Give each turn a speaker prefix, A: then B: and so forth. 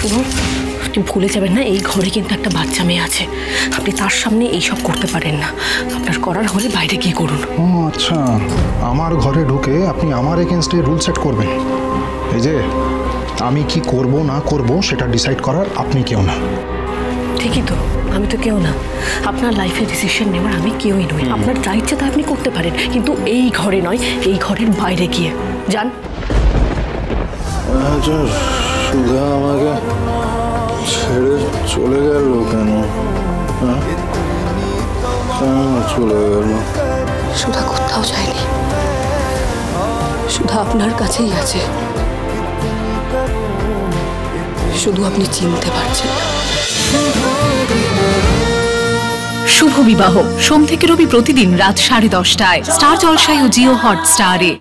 A: শুনুন, আপনি ভুলে যাবেন না এই ঘরে কিন্তু একটা বাচ্চা মেয়ে আছে। আপনি তার সামনে এইসব করতে পারেন না। আপনার করার হলে বাইরে গিয়ে করুন।
B: ও আচ্ছা, আমার ঘরে ঢুকে আপনি আমার এগেনস্টে রুল সেট করবেন। এই যে আমি কি করব না করব সেটা ডিসাইড করার আপনি কেউ না।
A: ঠিকই তো, আমি তো কেউ না। আপনার লাইফে ডিসিশন নেওয়ার আমি কেউই নই। আপনার যা ইচ্ছে তা আপনি করতে পারেন, কিন্তু এই ঘরে নয়, এই ঘরের বাইরে গিয়ে যান।
C: সুধা আমাকে ছেড়ে চলে গেল কেন? চলে গেল?
A: সুধা কোথাও যায়নি, সুধা আপনার কাছেই আছে, শুধু আপনি চিনতে পারছেন না।
D: শুভ বিবাহ সোম থেকে রবি প্রতিদিন রাত 10:30টায় স্টার জলসায় ও জিও হটস্টারে।